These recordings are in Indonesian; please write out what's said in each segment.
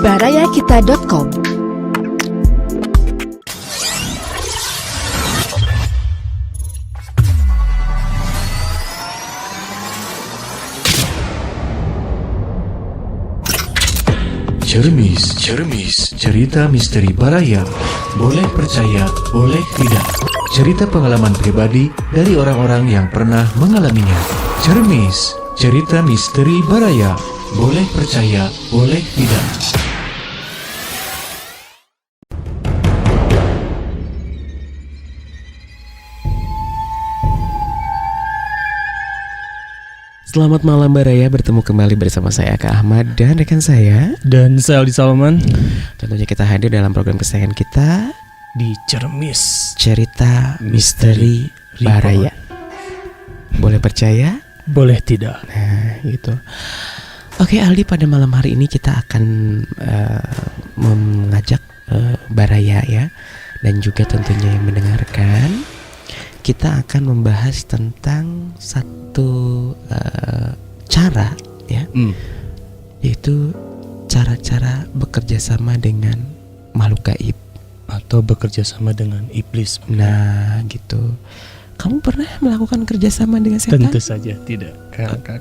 barayakita.com. Cermis, cerita misteri Baraya. Boleh percaya, boleh tidak. Cerita pengalaman pribadi dari orang-orang yang pernah mengalaminya. Cermis, cerita misteri Baraya. Boleh percaya, boleh tidak. Selamat malam Baraya, bertemu kembali bersama saya Kak Ahmad dan rekan saya. Dan saya Aldi Salman. Tentunya kita hadir dalam program kesayangan kita Di Cermis, Cerita Misteri Baraya. Boleh percaya? boleh tidak. Nah gitu. Oke Aldi, pada malam hari ini kita akan mengajak Baraya ya, dan juga tentunya yang mendengarkan. Kita akan membahas tentang satu cara ya, yaitu cara-cara bekerja sama dengan makhluk gaib Atau bekerja sama dengan iblis. Nah gitu. Kamu pernah melakukan kerjasama dengan setan? Tentu saja tidak.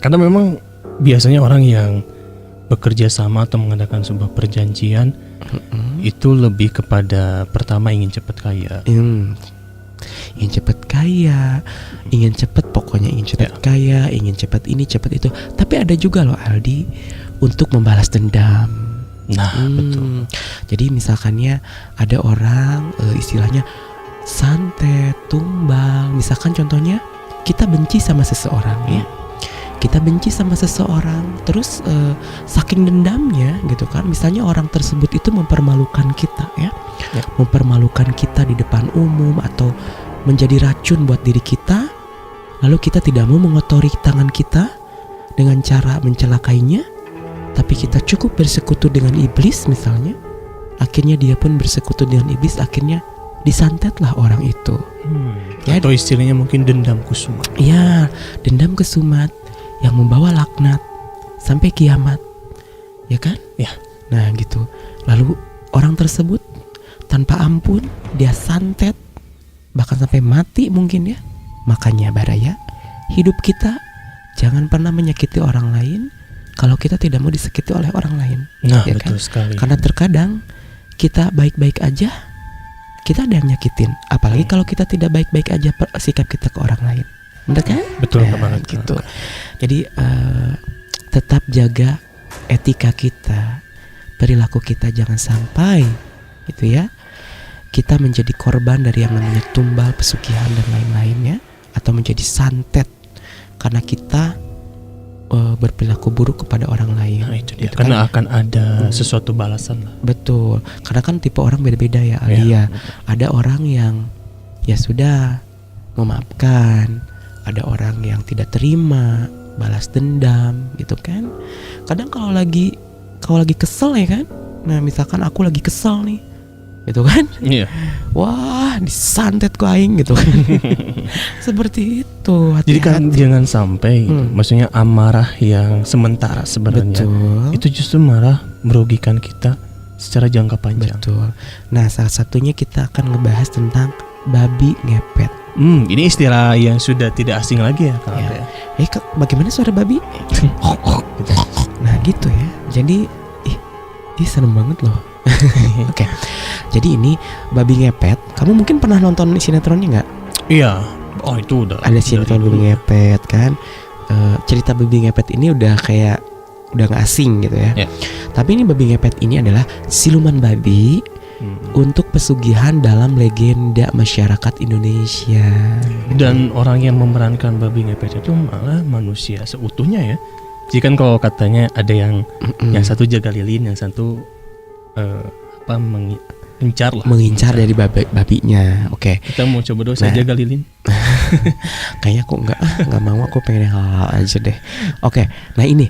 Karena memang biasanya orang yang bekerja sama atau mengadakan sebuah perjanjian itu lebih kepada pertama ingin cepat kaya. Ingin cepat kaya, ingin cepat, pokoknya ingin cepat kaya, ingin cepat ini, cepat itu. Tapi ada juga loh Aldi, untuk membalas dendam. Nah betul. Jadi misalkannya ada orang istilahnya santet, tumbal. Misalkan contohnya kita benci sama seseorang ya. Kita benci sama seseorang, terus saking dendamnya gitu kan. Misalnya orang tersebut itu mempermalukan kita ya. Mempermalukan kita di depan umum atau menjadi racun buat diri kita. Lalu kita tidak mau mengotori tangan kita dengan cara mencelakainya, tapi kita cukup bersekutu dengan iblis misalnya. Akhirnya dia pun bersekutu dengan iblis, akhirnya disantetlah orang itu. Atau istilahnya mungkin dendam kusumat. Ya, dendam kesumat yang membawa laknat sampai kiamat. Ya kan? Ya. Nah gitu. Lalu orang tersebut tanpa ampun dia santet, bahkan sampai mati mungkin ya. Makanya Baraya, hidup kita jangan pernah menyakiti orang lain kalau kita tidak mau disakiti oleh orang lain. Nah Ya betul kan? sekali. Karena terkadang kita baik-baik aja, kita ada yang nyakitin. Apalagi kalau kita tidak baik-baik aja sikap kita ke orang lain. Bener kan? Betul Nah, banget gitu. Jadi tetap jaga etika kita, perilaku kita, jangan sampai gitu ya kita menjadi korban dari yang namanya tumbal, pesugihan dan lain-lainnya, atau menjadi santet karena kita berperilaku buruk kepada orang lain. Nah itu dia. Gitu Karena kan? akan ada sesuatu balasan lah. Betul, karena kan tipe orang beda-beda ya Aldi ya. Ada orang yang ya sudah memaafkan, ada orang yang tidak terima, balas dendam gitu kan. Kadang kalau lagi kesel ya kan. Nah misalkan aku lagi kesel nih gitu kan. Iya. Wah disantet ku aing gitu kan. Seperti itu. Jadi kan Hati-hati. jangan sampai maksudnya amarah yang sementara sebenarnya Betul. itu justru marah merugikan kita secara jangka panjang. Betul. Nah salah satunya kita akan ngebahas tentang babi ngepet. Ini istilah yang sudah tidak asing lagi ya kalau Ya. Bagaimana suara babi? Gitu. Nah gitu ya. Jadi dia seneng banget loh. Oke. Jadi ini babi ngepet. Kamu mungkin pernah nonton sinetronnya nggak? Iya. Oh itu udah. Ada sinetron babi ngepet kan. Cerita babi ngepet ini udah nggak asing gitu ya. Tapi ini babi ngepet ini adalah siluman babi untuk pesugihan dalam legenda masyarakat Indonesia. Dan orang yang memerankan babi ngepet itu malah manusia seutuhnya ya. Jadi kan kalau katanya ada yang satu jaga lilin, yang satu mengincar dari babinya. Oke. Kita mau coba dulu, saya jaga lilin. Kayaknya aku nggak mau, aku pengen yang halal aja deh. Oke. Nah ini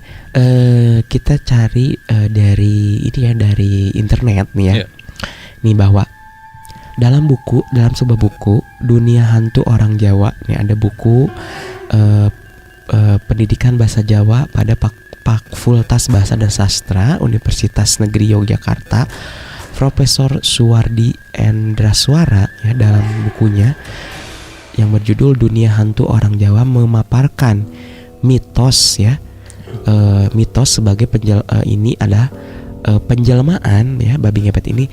kita cari dari internet nih ya. Nih bahwa dalam sebuah buku Dunia Hantu Orang Jawa nih ada buku pendidikan bahasa Jawa pada Fakultas Bahasa dan Sastra Universitas Negeri Yogyakarta, Profesor Suwardi Endraswara ya, dalam bukunya yang berjudul Dunia Hantu Orang Jawa memaparkan mitos ya, mitos sebagai ini adalah penjelmaan ya babi ngepet ini,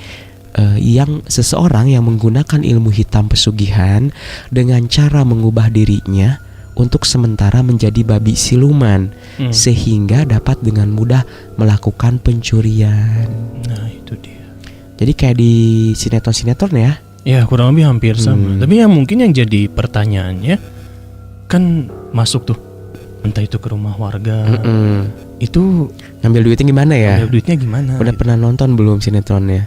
yang seseorang yang menggunakan ilmu hitam pesugihan dengan cara mengubah dirinya untuk sementara menjadi babi siluman sehingga dapat dengan mudah melakukan pencurian. Nah itu dia. Jadi kayak di sinetron-sinetron ya. Ya kurang lebih hampir sama. Tapi yang mungkin yang jadi pertanyaannya kan masuk tuh entah itu ke rumah warga, itu ngambil duitnya gimana ya? ngambil duitnya gimana? Udah gitu. pernah nonton belum sinetronnya?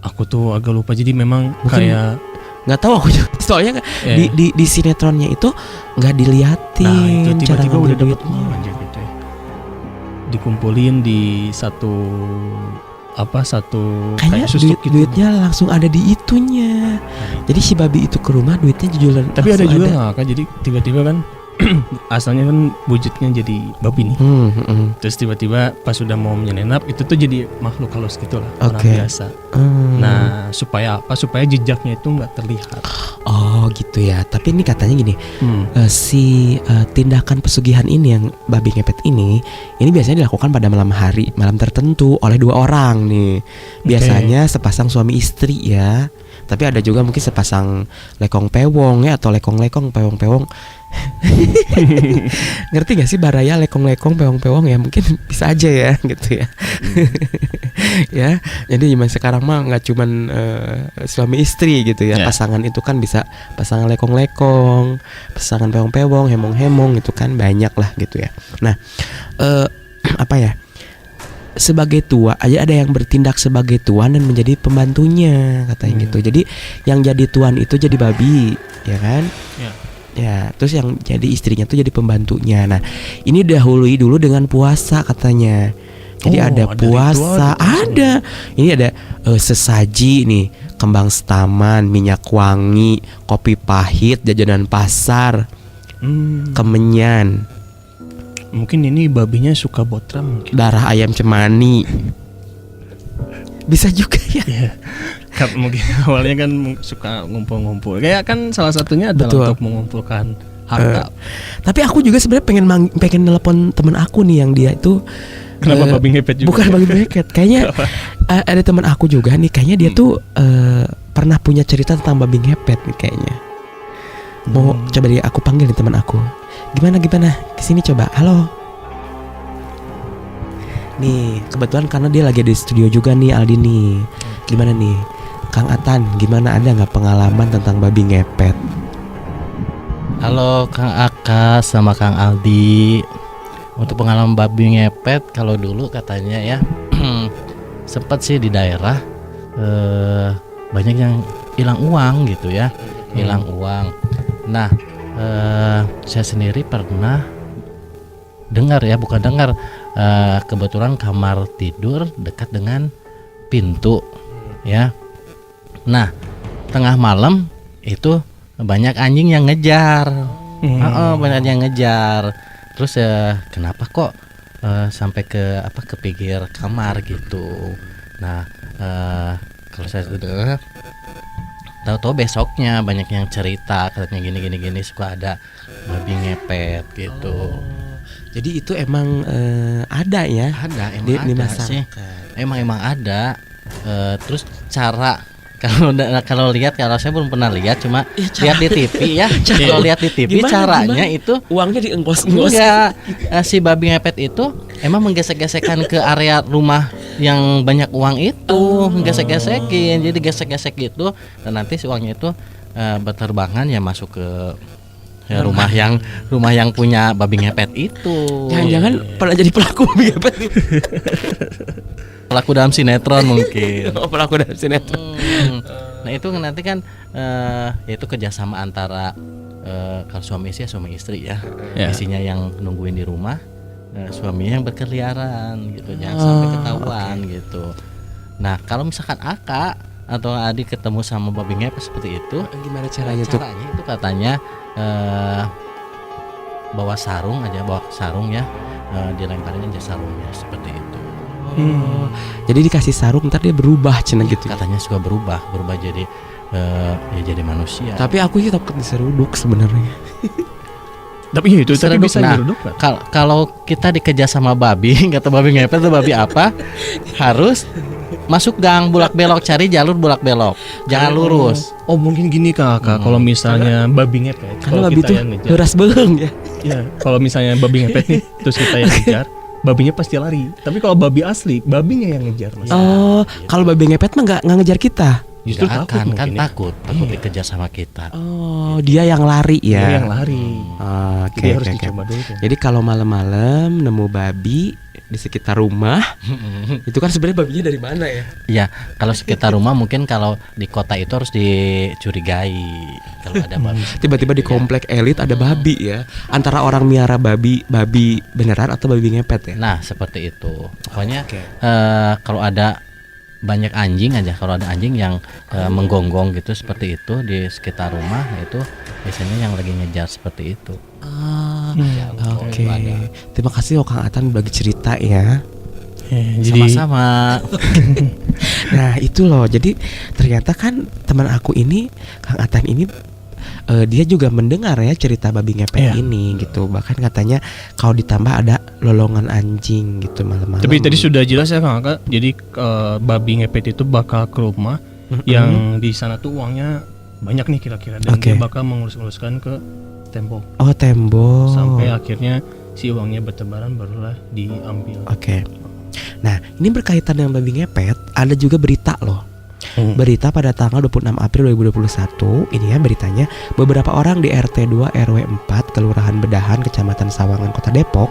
Aku tuh agak lupa. Jadi memang Mungkin kayak nggak tahu aku juga. Soalnya di sinetronnya itu nggak nah diliatin itu cara tiba-tiba ngambil udah dapat duitnya. uang aja gitu ya. Dikumpulin di satu Kayaknya kayak susuk gitu. duitnya langsung ada di itunya. Jadi si babi itu ke rumah duitnya jualan. Tapi ada juga nggak kan? Jadi tiba-tiba kan asalnya kan wujudnya jadi babi nih. Terus tiba-tiba pas sudah mau menyelinap itu tuh jadi makhluk halus gitu lah, orang Oke. biasa. Nah supaya apa? Supaya jejaknya itu nggak terlihat. Oh gitu ya. Tapi ini katanya gini, si tindakan pesugihan ini yang babi ngepet ini biasanya dilakukan pada malam hari, malam tertentu oleh dua orang nih. Biasanya sepasang suami istri ya. Tapi ada juga mungkin sepasang lekong pewong ya, atau lekong-lekong pewong-pewong. Ngerti gak sih Baraya, lekong-lekong pewong-pewong ya? Mungkin bisa aja ya gitu ya. Ya, jadi zaman sekarang mah nggak cuman suami istri gitu ya. Pasangan itu kan bisa pasangan lekong-lekong, pasangan pewong-pewong, hemong-hemong itu kan banyak lah gitu ya. Nah, apa ya? Sebagai tua aja ada yang bertindak sebagai tuan dan menjadi pembantunya katanya gitu. Jadi yang jadi tuan itu jadi babi, ya kan? Ya, terus yang jadi istrinya tuh jadi pembantunya. Nah, ini dahului dulu dengan puasa katanya. Jadi ada puasa, ada. Ini ada sesaji nih, kembang setaman, minyak wangi, kopi pahit, jajanan pasar, kemenyan. Mungkin ini babinya suka botram mungkin. Darah ayam cemani. Bisa juga ya. Mungkin awalnya kan suka ngumpul-ngumpul. Kayak kan salah satunya adalah untuk mengumpulkan harta. Tapi aku juga sebenarnya pengen telepon teman aku nih yang dia itu kenapa babi ngepet juga? Bukan babi ngepet. Kayaknya ada teman aku juga nih. Kayaknya dia tuh pernah punya cerita tentang babi ngepet nih kayaknya. Mau coba dia aku panggil nih teman aku. Gimana? Kesini coba. Halo. Nih, kebetulan karena dia lagi di studio juga nih Aldi nih. Gimana nih? Kang Atan, gimana, ada nggak pengalaman tentang babi ngepet? Halo Kang Aka sama Kang Aldi. Untuk pengalaman babi ngepet, kalau dulu katanya ya sempat sih di daerah banyak yang hilang uang gitu ya, hilang uang. Nah, saya sendiri pernah dengar ya, bukan dengar, kebetulan kamar tidur dekat dengan pintu ya. Nah, tengah malam itu banyak anjing yang ngejar. Banyak yang ngejar. Terus kenapa kok sampai ke pinggir kamar gitu. Nah, kalau saya sudah tahu-tahu besoknya banyak yang cerita katanya gini suka ada babi ngepet gitu. Jadi itu emang ada ya? Ada, emang di ada masyarakat sih. Emang ada. Terus cara kalau lihat, kalau saya belum pernah lihat, cuma lihat di TV ya. Kalau lihat di TV caranya itu uangnya diengkos. Enggak, si babi ngepet itu emang menggesek-gesekkan ke area rumah yang banyak uang itu, gesek-gesekin. Jadi gesek-gesek gitu, dan nanti si uangnya itu berterbangan ya masuk ke rumah yang punya babi ngepet itu. Jangan-jangan pernah jadi pelaku babi ngepet. Pelaku dalam sinetron mungkin. Pelaku dalam sinetron. Nah itu nanti kan yaitu kerjasama antara kalau suami istri ya. Istrinya yang nungguin di rumah, suaminya yang berkeliaran gitu, jangan sampai ketahuan gitu. Nah kalau misalkan Aka atau Adik ketemu sama babi ngepet seperti itu, gimana caranya tuh? Caranya itu katanya bawa sarung ya. dilemparin aja sarungnya seperti itu. Jadi dikasih sarung ntar dia berubah cenah gitu. Katanya suka berubah jadi ya jadi manusia. Tapi aku sih takut diseruduk sebenarnya. Tapi itu tapi Seruduk. bisa Nah, nyeruduk kan? Kalau kita dikejar sama babi, nggak tahu babi ngepet atau babi apa, harus masuk gang bulak belok, cari jalur bulak belok, jangan lurus. Oh mungkin gini kakak, kalau misalnya babi ngepet, Karena kalau babi kita tuh yang ngejar, beras beung ya. ya kalau misalnya babi ngepet nih, terus kita yang ngejar, babinya pasti lari. Tapi kalau babi asli, babinya yang ngejar mas. Oh, kalau babi ngepet mah nggak ngejar kita. Justru Nggak takut akan, kan mungkin ya. takut Iya. dikejar sama kita. Oh, dia yang lari Dia ya. yang lari. Oke, Jadi harus oke, oke. dicoba dulu tuh. Jadi kalau malam-malam nemu babi di sekitar rumah, itu kan sebenarnya babinya dari mana ya? Ya, kalau sekitar rumah mungkin kalau di kota itu harus dicurigai kalau ada babi. Tiba-tiba di komplek elit ada babi ya. Antara orang miara babi beneran atau babi ngepet ya? Nah, seperti itu. Pokoknya Oke. kalau ada banyak anjing aja, kalau ada anjing yang menggonggong gitu seperti itu di sekitar rumah, itu biasanya yang lagi ngejar seperti itu. Oke. Terima kasih Kang Atan bagi cerita ya. Jadi Sama-sama. Nah itu loh, jadi ternyata kan teman aku ini, Kang Atan ini dia juga mendengar ya cerita babi ngepet Iya. ini gitu. Bahkan katanya kalau ditambah ada lolongan anjing gitu malam-malam. tapi tadi sudah jelas ya kakak. Jadi babi ngepet itu bakal ke rumah yang di sana tuh uangnya banyak nih kira-kira, dan Oke. dia bakal mengurus-uruskan ke tembok Oh tembok. sampai akhirnya si uangnya bertebaran barulah diambil. Oke. Nah ini berkaitan dengan babi ngepet. Ada juga berita loh. Berita pada tanggal 26 April 2021. Ini ya beritanya. Beberapa orang di RT 2 RW 4 Kelurahan Bedahan Kecamatan Sawangan Kota Depok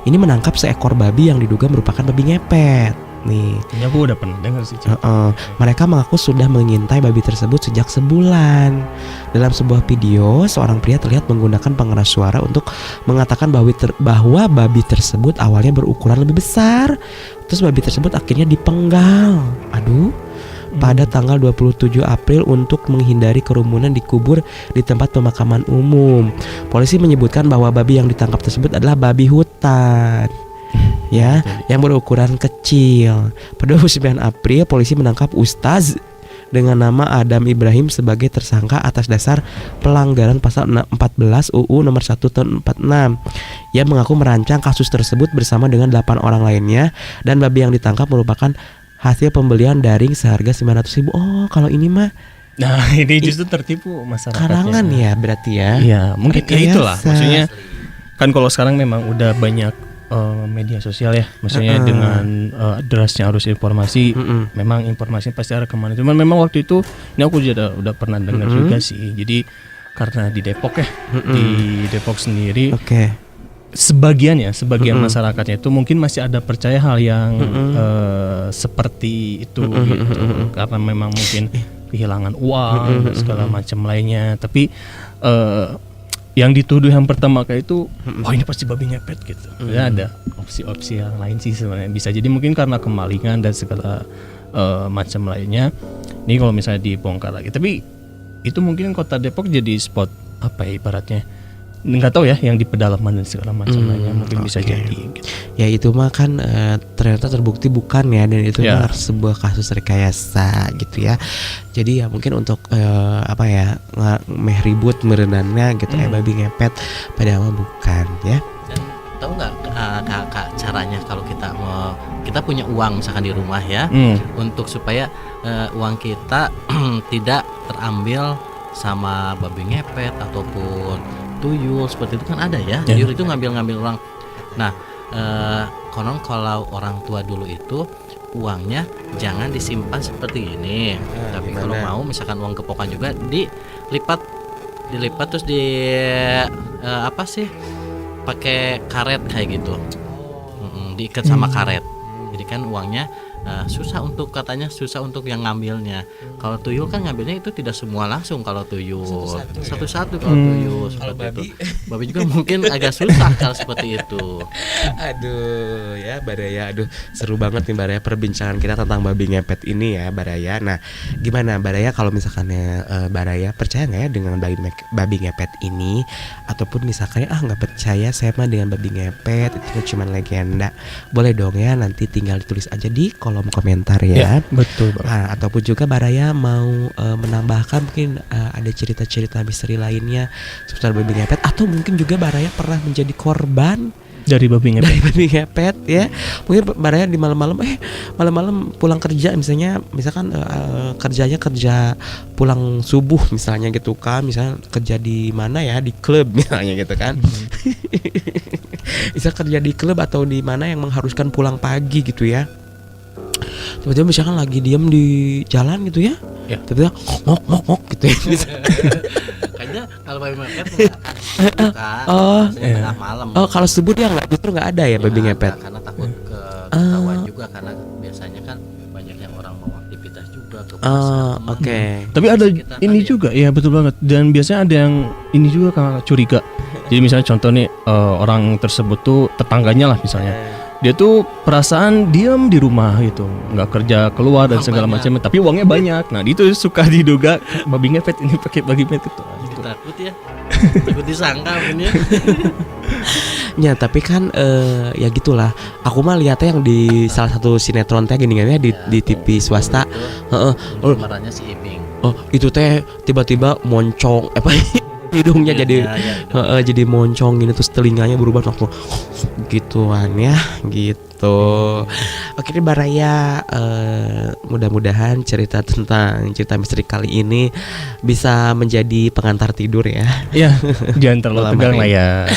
ini menangkap seekor babi yang diduga merupakan babi ngepet. Nih, Ini aku udah pernah dengar sih cerita. mereka mengaku sudah mengintai babi tersebut sejak sebulan. Dalam sebuah video, seorang pria terlihat menggunakan pengeras suara untuk mengatakan bahwa babi tersebut awalnya berukuran lebih besar. Terus babi tersebut akhirnya dipenggal. Aduh. Pada tanggal 27 April untuk menghindari kerumunan dikubur di tempat pemakaman umum. Polisi menyebutkan bahwa babi yang ditangkap tersebut adalah babi hutan. Ya, yang berukuran kecil. Pada 29 April polisi menangkap Ustaz dengan nama Adam Ibrahim sebagai tersangka atas dasar pelanggaran pasal 14 UU nomor 1 tahun 46. Ia mengaku merancang kasus tersebut bersama dengan 8 orang lainnya, dan babi yang ditangkap merupakan hasil pembelian daring seharga 900.000. Oh, kalau ini mah Nah ini justru tertipu masyarakatnya. karangan ya berarti ya. Iya mungkin ya Rekayasa. itulah. Maksudnya kan kalau sekarang memang udah banyak media sosial ya. Maksudnya dengan derasnya arus informasi, memang informasinya pasti arah kemana. Cuman memang waktu itu ini aku udah pernah dengar juga sih. Jadi karena di Depok ya, di Depok sendiri. Oke. Sebagian masyarakatnya itu mungkin masih ada percaya hal yang seperti itu gitu, karena memang mungkin kehilangan uang segala macam lainnya. Tapi yang dituduh yang pertama kayak itu, oh ini pasti babi ngepet gitu. Ya ada opsi-opsi yang lain sih sebenarnya. Bisa jadi mungkin karena kemalingan dan segala macam lainnya. Ini kalau misalnya dibongkar lagi, tapi itu mungkin kota Depok jadi spot apa ya ibaratnya, nggak tahu ya, yang di pedalaman dan segala macam lainnya mungkin bisa oke. jadi gitu. Ya itu mah kan ternyata terbukti bukan ya, dan itu Ya. mah sebuah kasus rekayasa gitu ya. Jadi ya mungkin untuk apa ya meh ribut merenannya gitu ya babi ngepet, padahal mah bukan ya. Dan tahu nggak kakak caranya kalau kita punya uang misalkan di rumah ya, untuk supaya uang kita tidak terambil sama babi ngepet ataupun tuyul seperti itu, kan ada ya. Tuyul itu ngambil uang. Nah, konon kalau orang tua dulu itu uangnya jangan disimpan seperti ini. Tapi gimana? kalau mau misalkan uang kepokan juga dilipat terus apa sih? Pakai karet kayak gitu. Diikat sama karet. Jadi kan uangnya susah untuk yang ngambilnya. Kalau tuyul kan ngambilnya itu tidak semua langsung kalau tuyul. Satu-satu kalau tuyul seperti itu. Babi juga mungkin agak susah kalau seperti itu. Aduh ya Baraya, aduh seru banget nih Baraya perbincangan kita tentang babi ngepet ini ya Baraya. Nah gimana Baraya kalau misalkannya Baraya percaya nggak ya dengan babi ngepet ini, ataupun misalkannya nggak percaya saya mah dengan babi ngepet itu cuma legenda, boleh dong ya nanti tinggal ditulis aja di kolom komentar ya. Betul Bang. Nah, ataupun juga Baraya mau menambahkan mungkin ada cerita-cerita misteri lainnya seputar babi ngepet, atau mungkin juga Baraya pernah menjadi korban Dari babi ngepet. dari babi ngepet ya. Mungkin Baraya di malam-malam pulang kerja misalkan kerja pulang subuh misalnya gitu kan, misalnya kerja di mana ya, di klub misalnya gitu kan. Bisa kerja di klub atau di mana yang mengharuskan pulang pagi gitu ya. Tiba-tiba misalkan lagi diem di jalan gitu ya. Tiba-tiba ngok gitu ya. Kayaknya kalau babi ngepet tengah malam. Oh, kalau subuh dia justru nggak ada ya babi ngepet. Karena takut ketahuan juga, karena biasanya kan banyak yang orang mau aktivitas juga ke pasar. Oke. Tapi ada ini juga, ya betul banget. Dan biasanya ada yang ini juga Kak, curiga. Jadi misalnya contoh nih, orang tersebut tuh tetangganya lah misalnya, dia tuh perasaan diam di rumah gitu, nggak kerja keluar dan segala macam, tapi uangnya banyak. Nah itu suka diduga babi ngepet ini pakai babi ngepet gitu. Takut ya, takut disangka punya. Ya tapi kan ya gitulah. Aku mah lihatnya yang di salah satu sinetron teh gini ya di TV swasta. Pemerannya si Iping. Oh itu teh tiba-tiba moncong hidungnya jadi moncong gini, terus telinganya berubah langsung gituan ya gitu. Oke nih Baraya, mudah-mudahan cerita misteri kali ini bisa menjadi pengantar tidur ya. Iya, jangan terlalu tegang lah ya.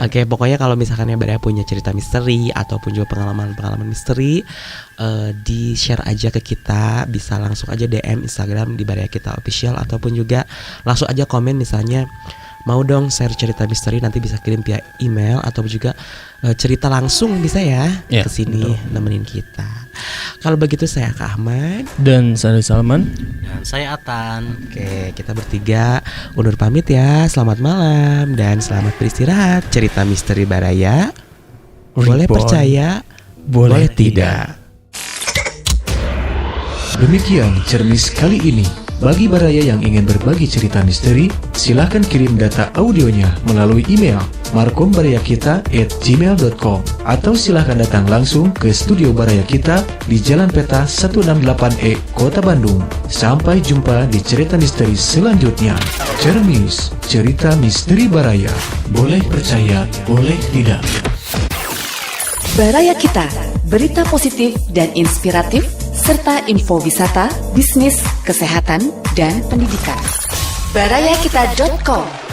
Oke, pokoknya kalau misalkan Baraya punya cerita misteri ataupun juga pengalaman misteri, di share aja ke kita, bisa langsung aja DM Instagram di Baraya Kita Official, ataupun juga langsung aja komen misalnya mau dong share cerita misteri, nanti bisa kirim via email ataupun juga cerita langsung bisa ya ke sini nemenin kita. Kalau begitu saya Kak Ahmad dan saya Salman dan saya Atan. Oke, kita bertiga undur pamit ya. Selamat malam dan selamat beristirahat. Cerita misteri Baraya, boleh percaya, boleh tidak. Demikian cermis kali ini. Bagi Baraya yang ingin berbagi cerita misteri, silahkan kirim data audionya melalui email markombarayakita@gmail.com, atau silahkan datang langsung ke studio Baraya Kita di Jalan Peta 168E, Kota Bandung. Sampai jumpa di cerita misteri selanjutnya. Cermis, cerita misteri Baraya. Boleh percaya, boleh tidak. Baraya Kita, berita positif dan inspiratif, serta info wisata, bisnis, kesehatan, dan pendidikan. barayakita.com